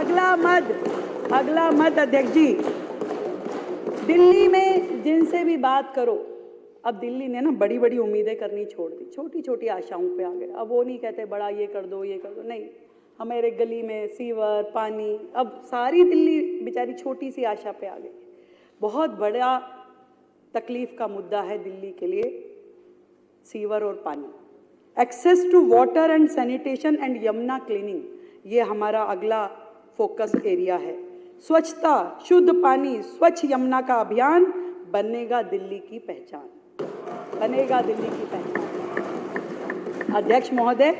अगला मत अध्यक्ष जी, दिल्ली में जिनसे भी बात करो, अब दिल्ली ने ना बड़ी बड़ी उम्मीदें करनी छोड़ दी, छोटी छोटी आशाओं पे आ गए। अब वो नहीं कहते बड़ा ये कर दो नहीं, हमारे गली में सीवर पानी, अब सारी दिल्ली बेचारी छोटी सी आशा पे आ गई। बहुत बड़ा तकलीफ का मुद्दा है दिल्ली के लिए सीवर और पानी। Access to water and sanitation and Yamuna cleaning, ये हमारा अगला फोकस एरिया है। स्वच्छता, शुद्ध पानी, स्वच्छ यमुना का अभियान बनेगा दिल्ली की पहचान, बनेगा दिल्ली की पहचान। अध्यक्ष महोदय,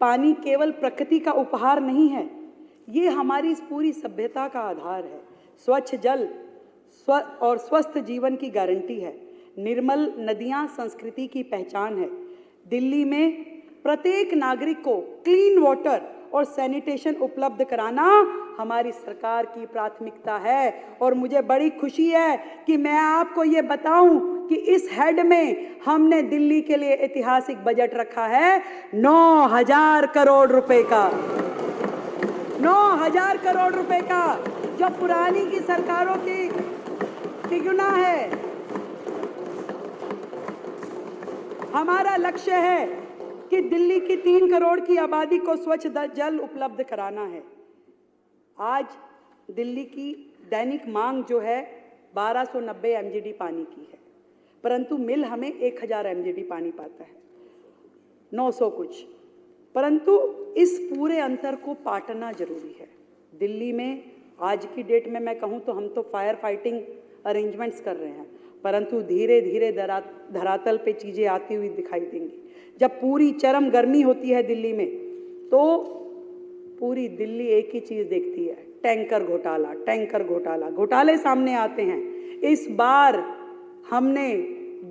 पानी केवल प्रकृति का उपहार नहीं है, ये हमारी इस पूरी सभ्यता का आधार है। स्वच्छ जल और स्वस्थ जीवन की गारंटी है। निर्मल नदियां संस्कृति की पहचान है। दिल्ली में प्रत्येक नागरिक को क्लीन वाटर और सैनिटेशन उपलब्ध कराना हमारी सरकार की प्राथमिकता है। और मुझे बड़ी खुशी है कि मैं आपको ये बताऊं कि इस हेड में हमने दिल्ली के लिए ऐतिहासिक बजट रखा है 9,000 करोड़ रुपए का, 9,000 करोड़ रुपए का, जो पुरानी की सरकारों की तिगुना है। हमारा लक्ष्य है कि दिल्ली की 3 करोड़ की आबादी को स्वच्छ जल उपलब्ध कराना है। आज दिल्ली की दैनिक मांग जो है 1290 एमजीडी पानी की है, परंतु मिल हमें 1000 एमजीडी पानी पाता है, 900 कुछ। परंतु इस पूरे अंतर को पाटना जरूरी है। दिल्ली में आज की डेट में मैं कहूँ तो हम तो फायर फाइटिंग अरेंजमेंट्स कर रहे हैं, परंतु धीरे धीरे धरातल पे चीज़ें आती हुई दिखाई देंगी। जब पूरी चरम गर्मी होती है दिल्ली में, तो पूरी दिल्ली एक ही चीज़ देखती है, टैंकर घोटाला, टैंकर घोटाला, घोटाले सामने आते हैं। इस बार हमने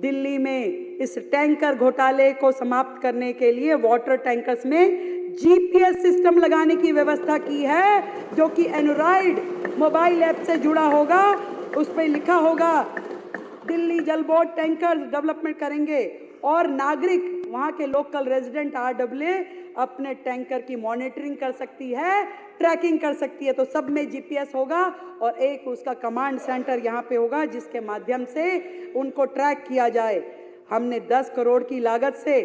दिल्ली में इस टैंकर घोटाले को समाप्त करने के लिए वाटर टैंकर्स में जीपीएस सिस्टम लगाने की व्यवस्था की है, जो कि एंड्रॉइड मोबाइल ऐप से जुड़ा होगा। उस पर लिखा होगा दिल्ली जल बोर्ड टैंकर डेवलपमेंट करेंगे और नागरिक, वहाँ के लोकल रेजिडेंट आरडब्ल्यू अपने टैंकर की मॉनिटरिंग कर सकती है, ट्रैकिंग कर सकती है। तो सब में जीपीएस होगा और एक उसका कमांड सेंटर यहाँ पे होगा, जिसके माध्यम से उनको ट्रैक किया जाए। हमने 10 करोड़ की लागत से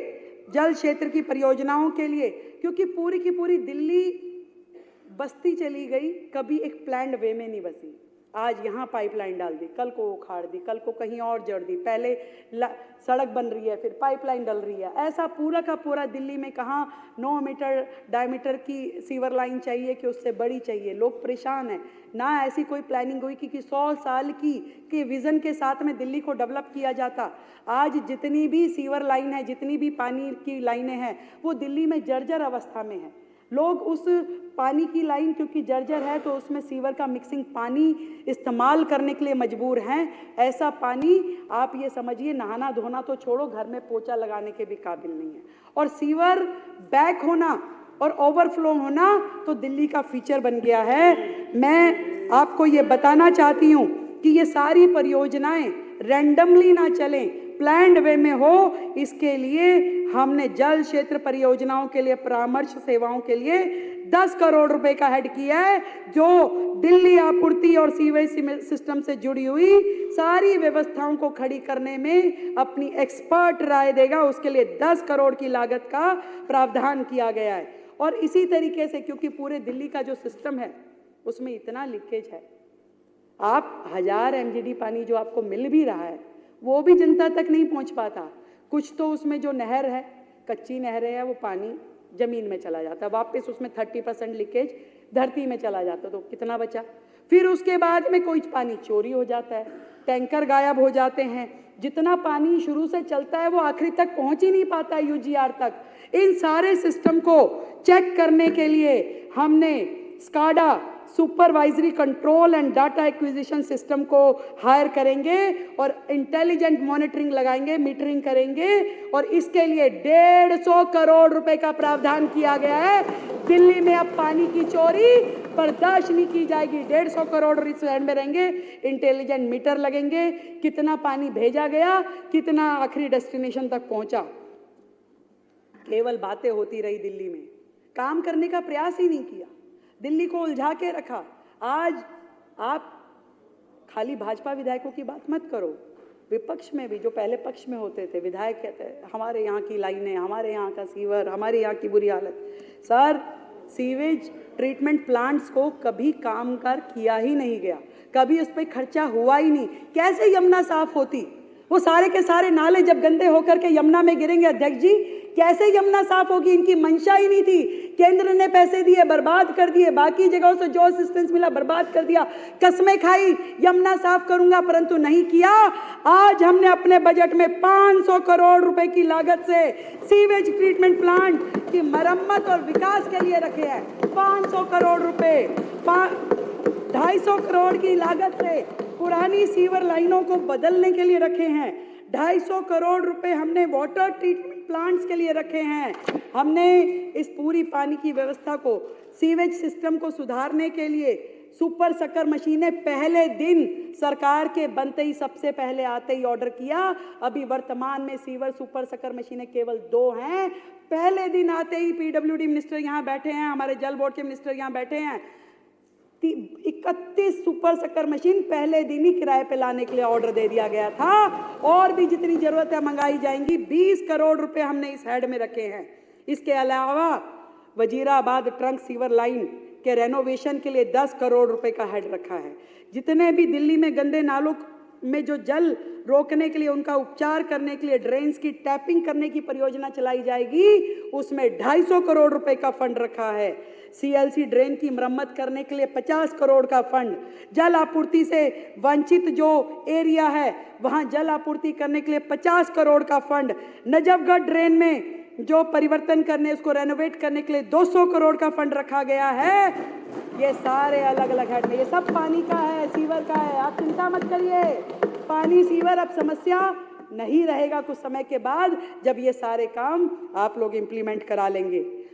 जल क्षेत्र की परियोजनाओं के लिए, क्योंकि पूरी की पूरी दिल्ली बस्ती चली गई, कभी एक प्लान्ड वे में नहीं बसी। आज यहाँ पाइपलाइन डाल दी, कल को उखाड़ दी, कल को कहीं और जड़ दी, पहले सड़क बन रही है, फिर पाइपलाइन डल रही है। ऐसा पूरा का पूरा दिल्ली में कहाँ 9 मीटर डायमीटर की सीवर लाइन चाहिए कि उससे बड़ी चाहिए। लोग परेशान हैं ना, ऐसी कोई प्लानिंग हुई कि 100 साल की विज़न के साथ में दिल्ली को डेवलप किया जाता। आज जितनी भी सीवर लाइन है, जितनी भी पानी की लाइनें हैं, वो दिल्ली में जर्जर अवस्था में है। लोग उस पानी की लाइन क्योंकि जर्जर है तो उसमें सीवर का मिक्सिंग पानी इस्तेमाल करने के लिए मजबूर हैं। ऐसा पानी आप ये समझिए, नहाना धोना तो छोड़ो, घर में पोछा लगाने के भी काबिल नहीं है। और सीवर बैक होना और ओवरफ्लो होना तो दिल्ली का फीचर बन गया है। मैं आपको ये बताना चाहती हूँ कि ये सारी परियोजनाएं रैंडमली ना चलें, प्लान्ड वे में हो। इसके लिए हमने जल क्षेत्र परियोजनाओं के लिए परामर्श सेवाओं के लिए 10 करोड़ रुपए का हेड किया है, जो दिल्ली आपूर्ति और सीवेज सिस्टम से जुड़ी हुई सारी व्यवस्थाओं को खड़ी करने में अपनी एक्सपर्ट राय देगा। उसके लिए 10 करोड़ की लागत का प्रावधान किया गया है। और इसी तरीके से, क्योंकि पूरे दिल्ली का जो सिस्टम है उसमें इतना लीकेज है, आप 1000 एमजीडी पानी जो आपको मिल भी रहा है वो भी जनता तक नहीं पहुंच पाता। कुछ तो उसमें जो नहर है, कच्ची नहरें है, वो पानी जमीन में चला जाता है, वापस उसमें 30% लीकेज धरती में चला जाता, तो कितना बचा। फिर उसके बाद में कोई पानी चोरी हो जाता है, टैंकर गायब हो जाते हैं, जितना पानी शुरू से चलता है वो आखिरी तक पहुंच ही नहीं पाता यूजीआर तक। इन सारे सिस्टम को चेक करने के लिए हमने SCADA supervisory control and data acquisition system को हायर करेंगे और इंटेलिजेंट मॉनिटरिंग लगाएंगे, मीटरिंग करेंगे। और इसके लिए 150 करोड़ रुपए का प्रावधान किया गया है। दिल्ली में अब पानी की चोरी बर्दाश्त नहीं की जाएगी। 150 करोड़ इस हैंड में रहेंगे, इंटेलिजेंट मीटर लगेंगे, कितना पानी भेजा गया, कितना आखिरी डेस्टिनेशन तक पहुंचा। केवल बातें होती रही, दिल्ली में काम करने का प्रयास ही नहीं किया। दिल्ली को उलझा के रखा। आज आप खाली भाजपा विधायकों की बात मत करो, विपक्ष में भी जो पहले पक्ष में होते थे विधायक कहते हैं हमारे यहाँ की लाइनें, हमारे यहाँ का सीवर, हमारे यहाँ की बुरी हालत। सर, सीवेज ट्रीटमेंट प्लांट्स को कभी कामगार किया ही नहीं गया, कभी उस पर खर्चा हुआ ही नहीं। कैसे यमुना साफ होती? वो सारे के सारे नाले जब गंदे होकर के यमुना में गिरेंगे, अध्यक्ष जी, कैसे यमुना साफ होगी? इनकी मंशा ही नहीं थी। केंद्र ने पैसे दिए, बर्बाद कर दिए, बाकी जगहों से जो असिस्टेंस मिला बर्बाद कर दिया, कस्में खाई यमुना साफ करूंगा, परंतु नहीं किया। आज हमने अपने बजट में 500 करोड़ रुपए की लागत से सीवेज ट्रीटमेंट प्लांट की मरम्मत और विकास के लिए रखे हैं। 500 करोड़ रुपए, 250 करोड़ की लागत से पुरानी सीवर लाइनों को बदलने के लिए रखे हैं। 250 करोड़ रुपए हमने वाटर ट्रीटमेंट प्लांट्स के लिए रखे हैं। हमने इस पूरी पानी की व्यवस्था को, सीवेज सिस्टम को सुधारने के लिए सुपर सकर मशीनें पहले दिन सरकार के बनते ही सबसे पहले आते ही ऑर्डर किया। अभी वर्तमान में सीवर सुपर सकर मशीनें केवल 2 हैं। पहले दिन आते ही पीडब्ल्यूडी मिनिस्टर यहाँ बैठे हैं, हमारे जल बोर्ड के मिनिस्टर यहाँ बैठे हैं, 31 सुपर सकर मशीन पहले दिन ही किराए पे लाने के लिए ऑर्डर दे दिया गया था। और भी जितनी जरूरत है मंगाई जाएंगी। 20 करोड़ रुपए हमने इस हेड में रखे हैं। इसके अलावा वजीराबाद ट्रंक सीवर लाइन के रेनोवेशन के लिए 10 करोड़ रुपए का हेड रखा है। जितने भी दिल्ली में गंदे नालों में जो जल रोकने के लिए, उनका उपचार करने के लिए ड्रेन्स की टैपिंग करने की परियोजना चलाई जाएगी, उसमें 250 करोड़ रुपए का फंड रखा है। सीएलसी ड्रेन की मरम्मत करने के लिए 50 करोड़ का फंड, जल आपूर्ति से वंचित जो एरिया है वहां जल आपूर्ति करने के लिए 50 करोड़ का फंड, नजफगढ़ ड्रेन में जो परिवर्तन करने, उसको रेनोवेट करने के लिए 200 करोड़ का फंड रखा गया है। ये सारे अलग अलग हेड में, ये सब पानी का है, सीवर का है। आप चिंता मत करिए, पानी सीवर अब समस्या नहीं रहेगा कुछ समय के बाद, जब ये सारे काम आप लोग इम्प्लीमेंट करा लेंगे।